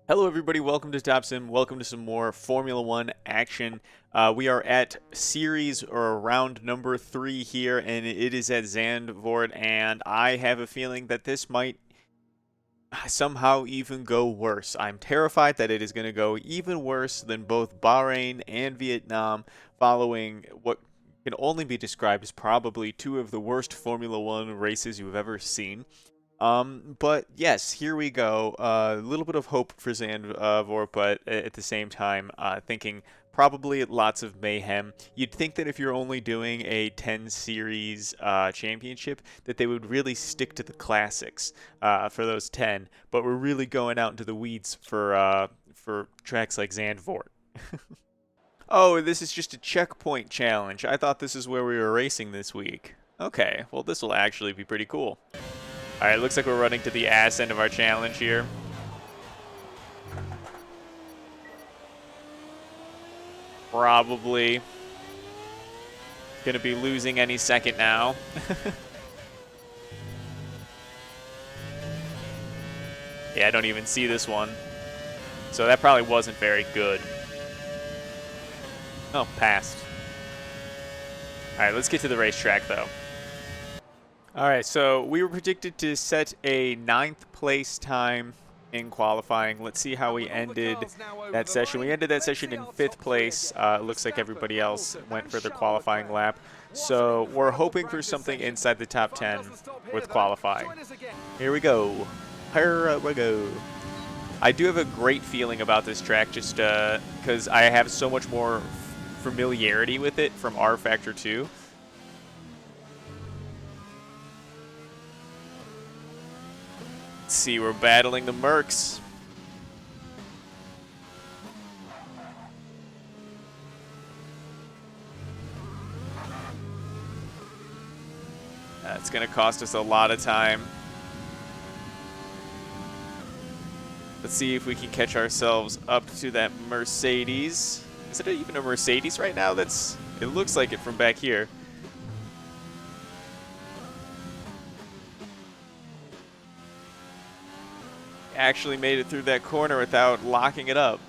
Hello, everybody. Welcome to Top Sim. Welcome to some more Formula One action. We are at series or round number 3 here, and it is at Zandvoort. And I have a feeling that this might somehow even go worse. I'm terrified that it is going to go even worse than both Bahrain and Vietnam, following what can only be described as probably two of the worst Formula One races you've ever seen. But yes, here we go. A little bit of hope for Zandvoort, but at the same time, thinking probably lots of mayhem. You'd think that if you're only doing a 10 series championship, that they would really stick to the classics for those 10. But we're really going out into the weeds for tracks like Zandvoort. Oh, this is just a checkpoint challenge. I thought this is where we were racing this week. Okay, well this will actually be pretty cool. Alright, looks like we're running to the ass end of our challenge here. Probably gonna be losing any second now. Yeah, I don't even see this one. So that probably wasn't very good. Oh, passed. Alright, let's get to the racetrack though. Alright, so we were predicted to set a 9th place time in qualifying. Let's see how we ended that session. We ended that session in 5th place. It looks like everybody else went for their qualifying lap. So we're hoping for something inside the top 10 with qualifying. Here we go. Here we go. I do have a great feeling about this track just because I have so much more familiarity with it from R Factor 2. Let's see, we're battling the Mercs. That's going to cost us a lot of time. Let's see if we can catch ourselves up to that Mercedes. Is it even a Mercedes right now? It looks like it from back here. Actually made it through that corner without locking it up.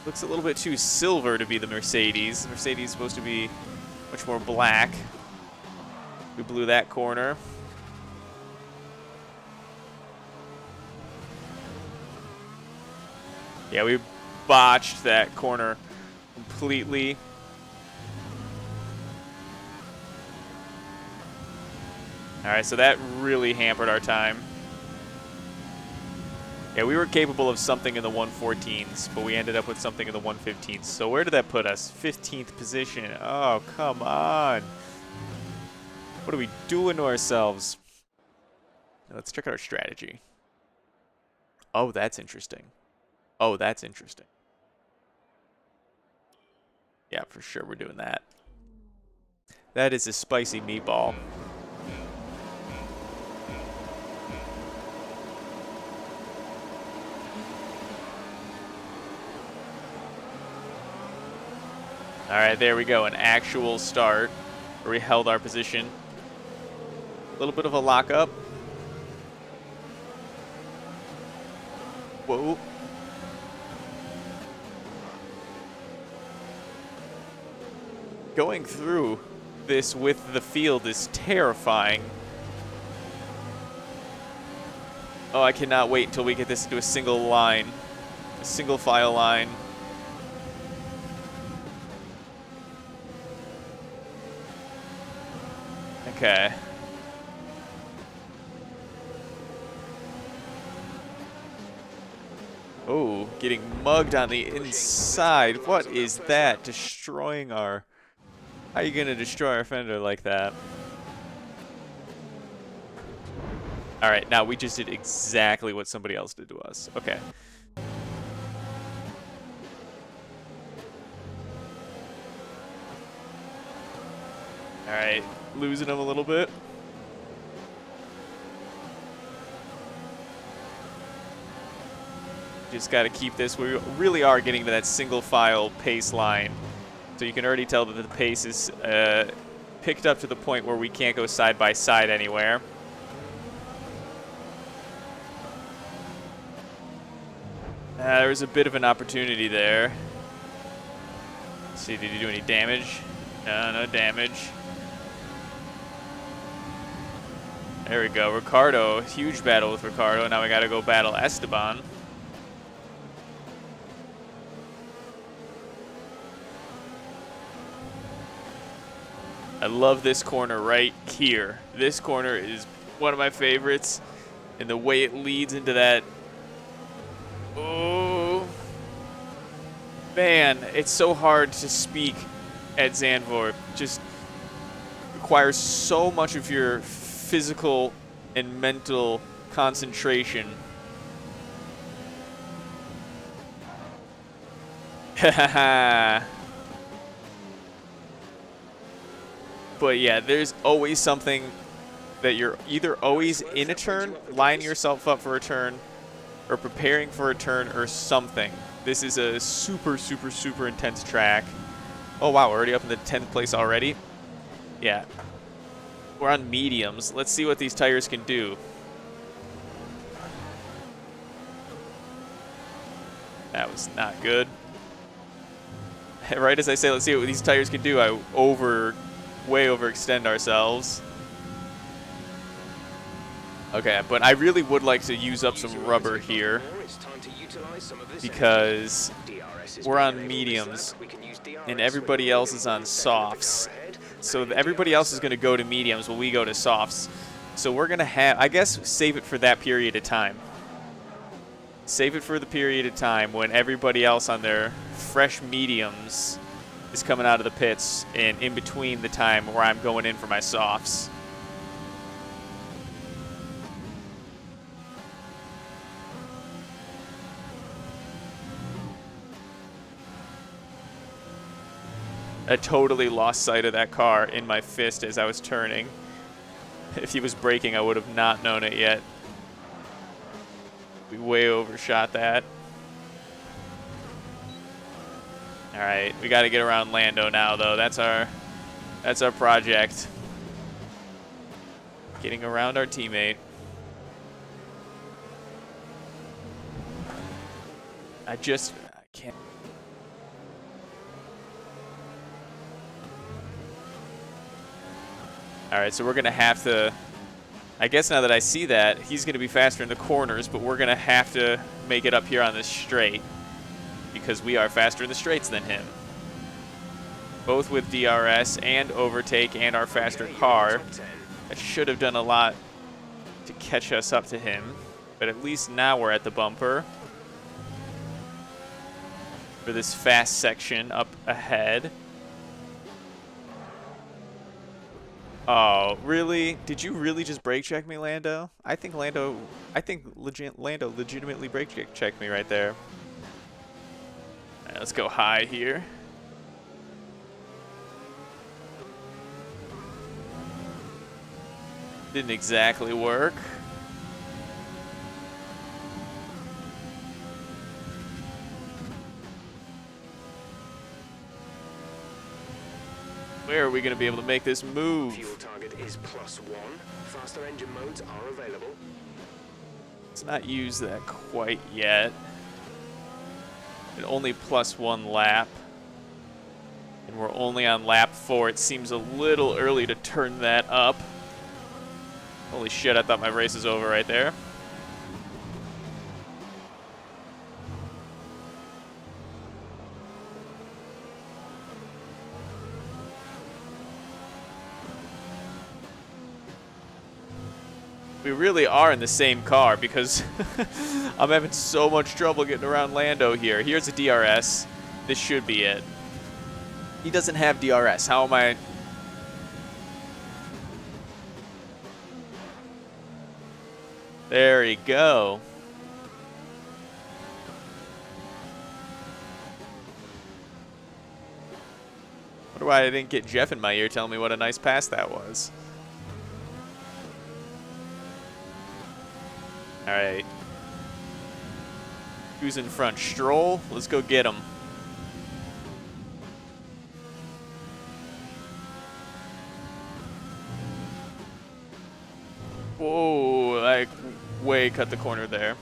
Looks a little bit too silver to be the Mercedes. The Mercedes is supposed to be much more black. We blew that corner. Yeah, we botched that corner completely. Alright, so that really hampered our time. Yeah, we were capable of something in the 114s, but we ended up with something in the 115s. So where did that put us? 15th position. Oh, come on. What are we doing to ourselves? Let's check out our strategy. Oh, that's interesting. Oh, that's interesting. Yeah, for sure we're doing that. That is a spicy meatball. All right, there we go. An actual start where we held our position. A little bit of a lockup. Whoa. Going through this with the field is terrifying. Oh, I cannot wait until we get this into a single line. A single file line. Okay. Oh, getting mugged on the inside. What is that? Destroying our... How are you going to destroy our fender like that? Alright, now we just did exactly what somebody else did to us. Okay. Alright, losing him a little bit. Just got to keep this. We really are getting to that single file pace line. So you can already tell that the pace is picked up to the point where we can't go side by side anywhere. There was a bit of an opportunity there. Let's see, did he do any damage? No, no damage. There we go. Ricardo, huge battle with Ricardo. Now we got to go battle Esteban. I love this corner right here. This corner is one of my favorites, and the way it leads into that. Oh, man, it's so hard to speak at Zandvoort. Just requires so much of your physical and mental concentration. But yeah, there's always something that you're either always in a turn, lining yourself up for a turn, or preparing for a turn, or something. This is a super, super, super intense track. Oh wow, we're already up in the 10th place already. Yeah. We're on mediums. Let's see what these tires can do. That was not good. Right as I say, let's see what these tires can do, I way overextend ourselves. Okay, but I really would like to use up some rubber here because we're on mediums and everybody else is on softs. So everybody else is going to go to mediums while we go to softs. So we're going to have, I guess, save it for that period of time. Save it for the period of time when everybody else on their fresh mediums is coming out of the pits and in between the time where I'm going in for my softs. I totally lost sight of that car in my fist as I was turning. If he was braking, I would have not known it yet. We way overshot that. All right, we got to get around Lando now, though. That's our project. Getting around our teammate. I can't. All right, so we're going to have to, I guess now that I see that, he's going to be faster in the corners, but we're going to have to make it up here on this straight because we are faster in the straights than him. Both with DRS and overtake and our faster car. I should have done a lot to catch us up to him, but at least now we're at the bumper for this fast section up ahead. Oh, really? Did you really just brake check me, Lando? I think Lando legitimately brake checked me right there. All right, let's go high here. Didn't exactly work. Where are we going to be able to make this move? Fuel target is +1. Faster engine modes are available. Let's not use that quite yet. And only +1 lap. And we're only on lap 4. It seems a little early to turn that up. Holy shit, I thought my race is over right there. We really are in the same car because I'm having so much trouble getting around Lando here. Here's a DRS. This should be it. He doesn't have DRS. How am I? There you go. Wonder why I didn't get Jeff in my ear telling me what a nice pass that was. All right. Who's in front? Stroll? Let's go get him. Whoa, I way cut the corner there.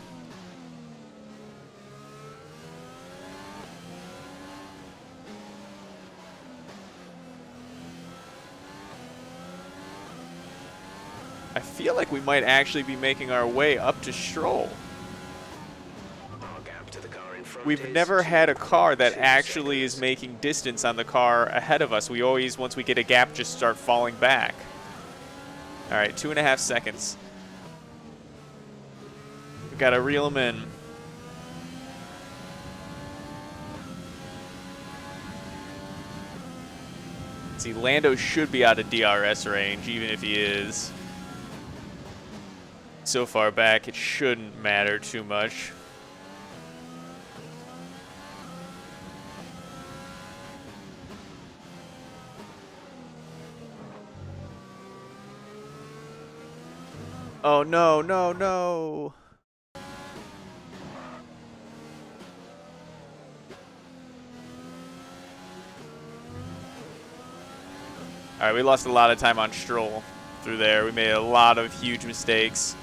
like we might actually be making our way up to Stroll. Our gap to the car in front We've is never had a car that 2.2 actually is seconds. making distance on the car ahead of us. We always, once we get a gap, just start falling back. All right, 2.5 seconds. We gotta reel them in. See, Lando should be out of DRS range, even if he is so far back. It shouldn't matter too much. Oh, no, no, no. All right, we lost a lot of time on Stroll through there. We made a lot of huge mistakes.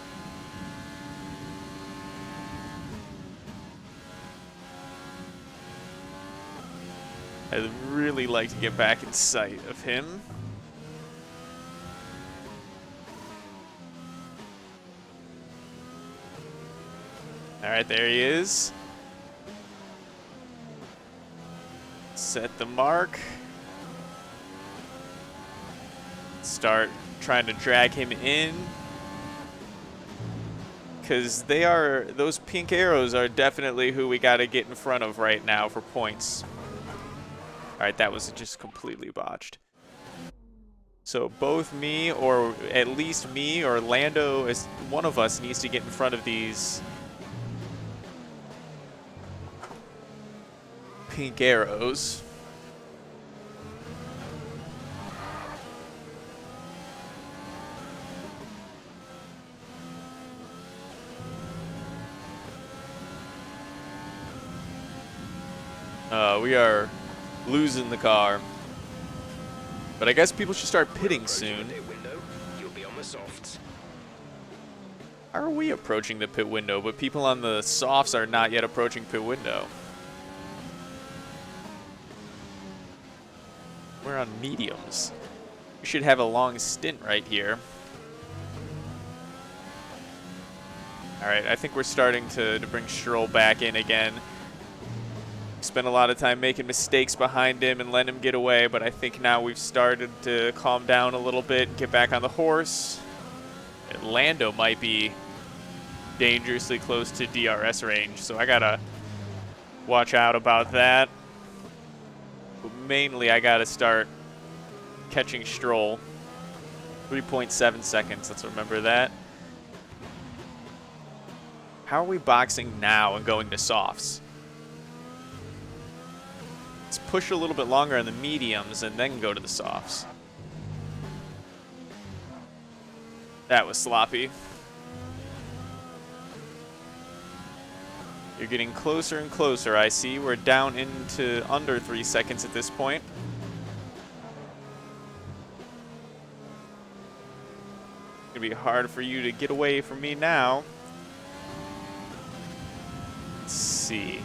I'd really like to get back in sight of him. All right, there he is. Set the mark. Start trying to drag him in. Because those pink arrows are definitely who we got to get in front of right now for points. All right, that was just completely botched. So both me, or at least me, or Lando, as one of us needs to get in front of these pink arrows. We are losing the car. But I guess people should start pitting soon. You'll be on the softs. How are we approaching the pit window, but people on the softs are not yet approaching pit window? We're on mediums. We should have a long stint right here. All right, I think we're starting to bring Stroll back in again. Spent a lot of time making mistakes behind him and letting him get away, but I think now we've started to calm down a little bit and get back on the horse. And Lando might be dangerously close to DRS range, so I gotta watch out about that. But mainly, I gotta start catching Stroll. 3.7 seconds, let's remember that. How are we boxing now and going to softs? Let's push a little bit longer on the mediums and then go to the softs. That was sloppy. You're getting closer and closer, I see. We're down into under 3 seconds at this point. It's gonna be hard for you to get away from me now. Let's see.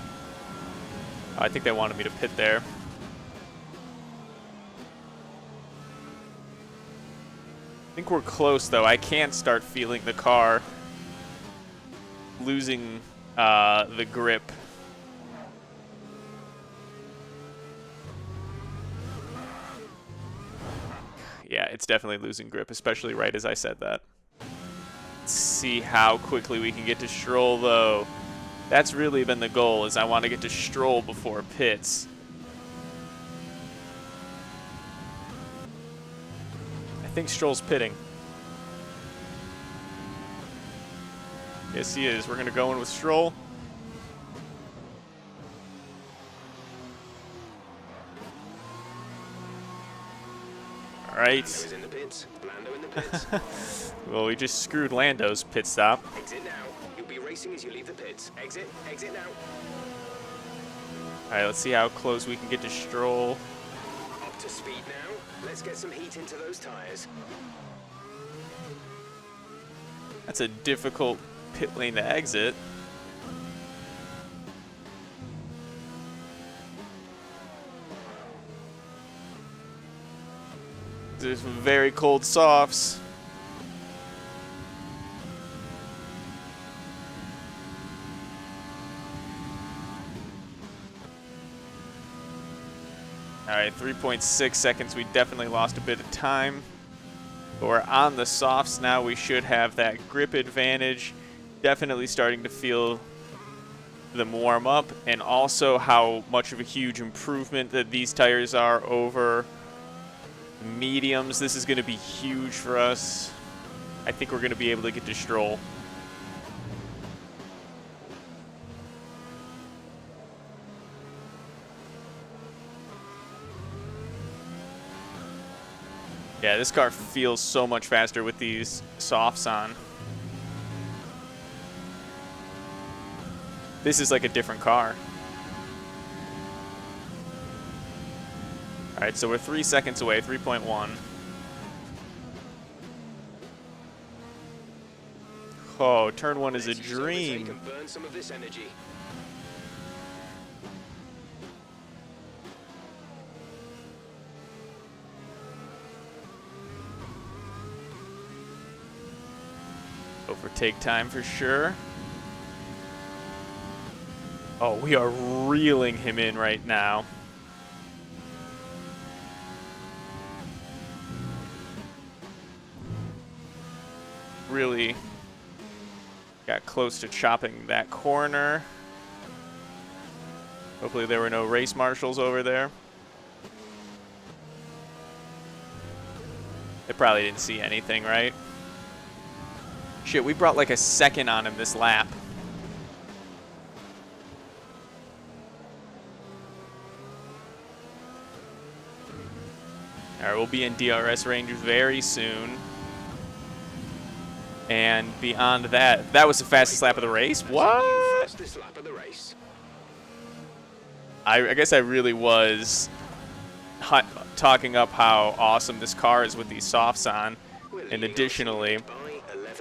I think they wanted me to pit there. I think we're close, though. I can start feeling the car losing the grip. Yeah, it's definitely losing grip, especially right as I said that. Let's see how quickly we can get to Stroll, though. That's really been the goal, is I want to get to Stroll before pits. I think Stroll's pitting. Yes, he is. We're going to go in with Stroll. All right. Lando's in the pits. Lando in the pits. Well, we just screwed Lando's pit stop. Exit now. You'll be racing as you leave the pits. Exit. Exit now. All right, let's see how close we can get to Stroll. Up to speed now. Let's get some heat into those tires. That's a difficult pit lane to exit. There's some very cold softs. All right, 3.6 seconds. We definitely lost a bit of time. But we're on the softs now. We should have that grip advantage. Definitely starting to feel them warm up, and also how much of a huge improvement that these tires are over mediums. This is going to be huge for us. I think we're going to be able to get to Stroll. Yeah, this car feels so much faster with these softs on. This is like a different car. All right, so we're 3 seconds away, 3.1. Oh, turn one is a dream. And burn some of this energy. Overtake time for sure. Oh, we are reeling him in right now. Really got close to chopping that corner. Hopefully there were no race marshals over there. They probably didn't see anything, right? Shit, we brought like a second on him this lap. All right, we'll be in DRS range very soon. And beyond that, that was the fastest lap of the race? What? Fastest lap of the race. I guess I really was talking up how awesome this car is with these softs on. And additionally,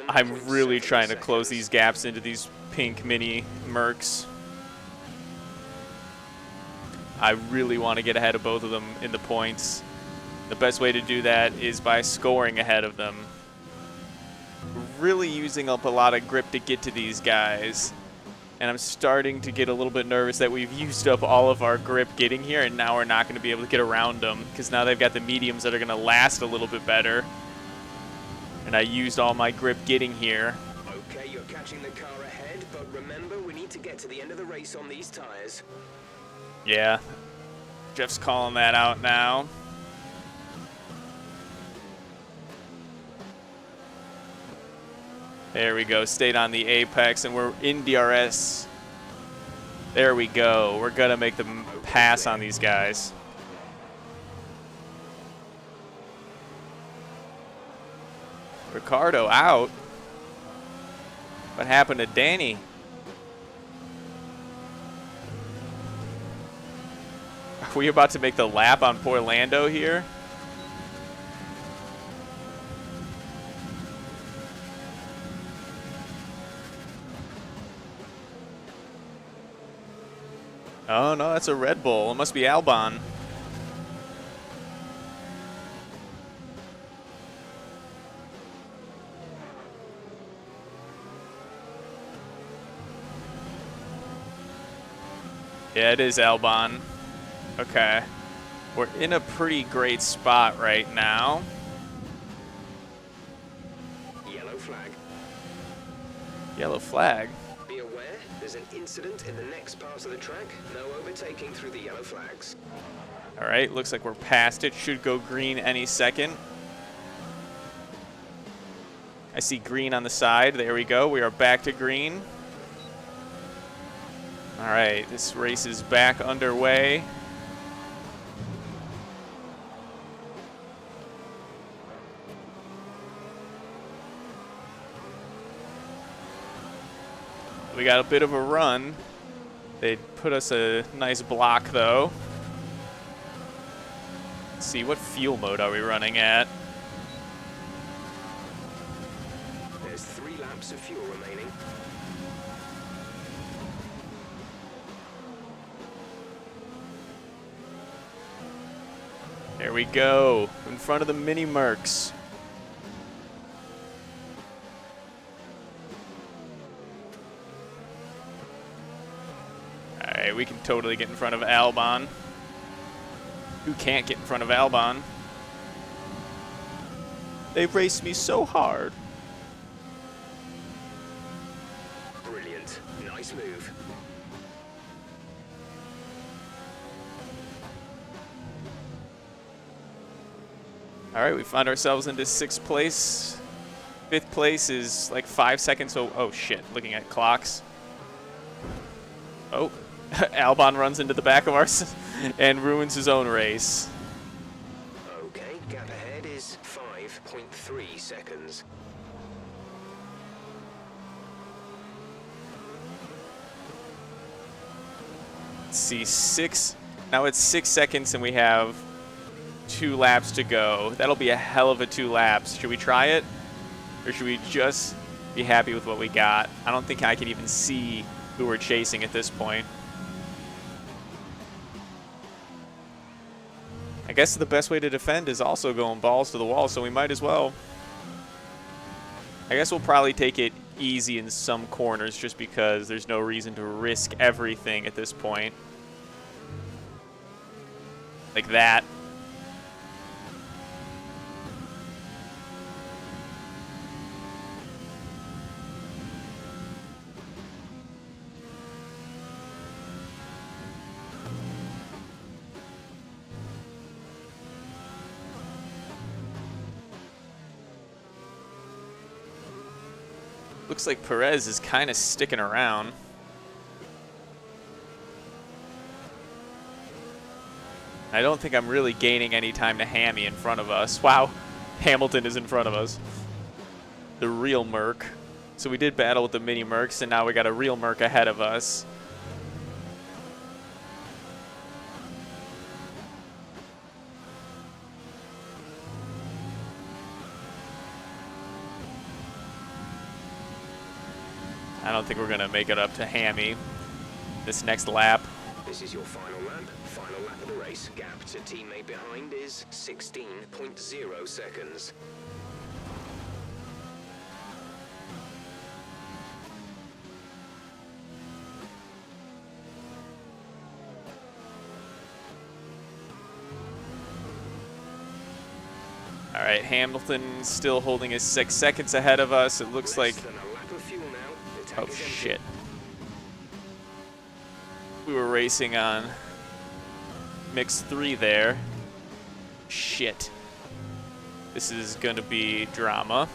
I'm really trying to close these gaps into these pink mini Mercs. I really want to get ahead of both of them in the points. The best way to do that is by scoring ahead of them. Really using up a lot of grip to get to these guys. And I'm starting to get a little bit nervous that we've used up all of our grip getting here, and now we're not going to be able to get around them because now they've got the mediums that are going to last a little bit better. And I used all my grip getting here. Okay, you're catching the car ahead, but remember, we need to get to the end of the race on these tires. Yeah, Jeff's calling that out now. There we go, stayed on the apex, and we're in DRS. There we go. We're going to make the pass on these guys. Ricardo out. What happened to Danny? Are we about to make the lap on poor Lando here? Oh, no, that's a Red Bull. It must be Albon. Yeah, it is Albon. Okay. We're in a pretty great spot right now. Yellow flag. Yellow flag. Be aware, there's an incident in the next part of the track. No overtaking through the yellow flags. All right, looks like we're past it. Should go green any second. I see green on the side. There we go. We are back to green. All right, this race is back underway. We got a bit of a run. They put us a nice block, though. Let's see, what fuel mode are we running at? There's 3 laps of fuel remaining. There we go, in front of the mini Mercs. All right, we can totally get in front of Albon. Who can't get in front of Albon? They've raced me so hard. Brilliant. Nice move. All right, we found ourselves into 6th place. 5th place is like 5 seconds. Oh shit, looking at clocks. Oh, Albon runs into the back of ours and ruins his own race. Okay, gap ahead is 5.3 seconds. Let's see, now it's 6 seconds and we have 2 laps to go. That'll be a hell of a 2 laps. Should we try it? Or should we just be happy with what we got? I don't think I can even see who we're chasing at this point. I guess the best way to defend is also going balls to the wall, so we might as well. I guess we'll probably take it easy in some corners just because there's no reason to risk everything at this point. Like that. Looks like Perez is kind of sticking around. I don't think I'm really gaining any time to Hammy in front of us. Wow, Hamilton is in front of us. The real Merc. So we did battle with the mini Mercs, and now we got a real Merc ahead of us. I don't think we're going to make it up to Hammy this next lap. This is your final lap. Final lap of the race. Gap to teammate behind is 16.0 seconds. All right, Hamilton still holding his 6 seconds ahead of us. It looks like... Less than a lap of fuel now. The tank Oh, is empty. shit. We were racing on mix 3 there. Shit. This is going to be drama.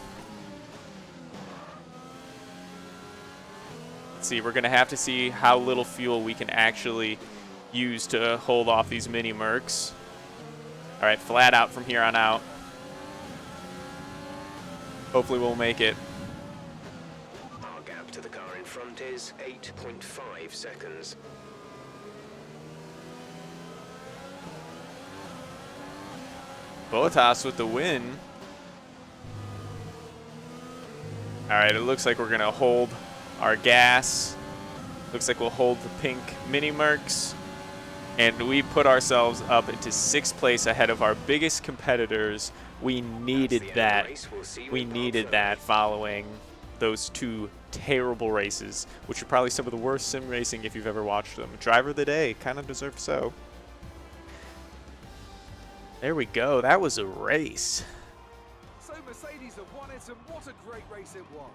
Let's see, we're going to have to see how little fuel we can actually use to hold off these mini Mercs. All right, flat out from here on out. Hopefully we'll make it. Our gap to the car in front is 8.5 seconds. Bottas with the win. All right, it looks like we're going to hold our gas. Looks like we'll hold the pink mini Mercs. And we put ourselves up into 6th place ahead of our biggest competitors. We needed that. We needed that following those 2 terrible races, which are probably some of the worst sim racing if you've ever watched them. Driver of the day, kind of deserved so. There we go. That was a race. So Mercedes have won it, and what a great race it was.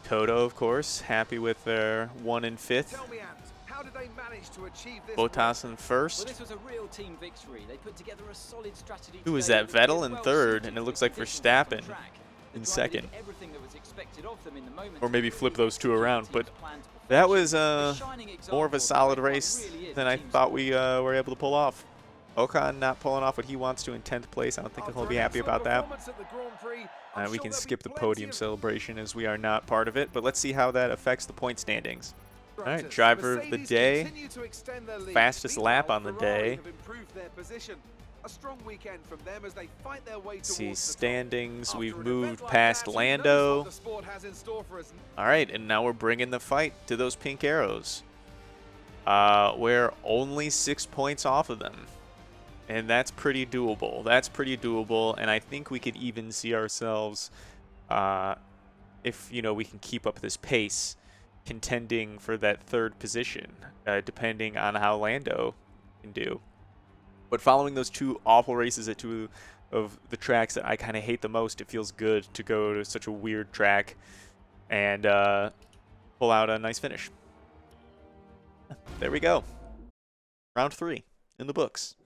Toto, of course, happy with their 1 and 5th. Tell me, Ant, how did they manage to achieve this? Bottas in Well, 1st. this was a real team victory. They put together a solid strategy. Who was today that? that Vettel was in well 3rd, suited and it to looks the like conditions on the Verstappen track. The in driver did 2nd. everything that was expected of them in the moment Or maybe to flip really those 2 execute around. the But team's plan to that perfection. was A shining more of a example solid what race really is than a I team thought sport. we were able to pull off. Ocon not pulling off what he wants to in 10th place. I don't think he'll be happy about that. We can skip the podium celebration as we are not part of it, but let's see how that affects the point standings. All right, driver of the day, fastest lap on the day. A strong weekend from them as they fight their way towards See the top. standings, After we've an moved event like past that, who knows Lando. what the sport has in store for us. All right, and now we're bringing the fight to those pink arrows. We're only 6 points off of them. And that's pretty doable. That's pretty doable, and I think we could even see ourselves, if we can keep up this pace, contending for that 3rd position, depending on how Lando can do. But following those 2 awful races at 2 of the tracks that I kind of hate the most, it feels good to go to such a weird track and pull out a nice finish. There we go. Round 3 in the books.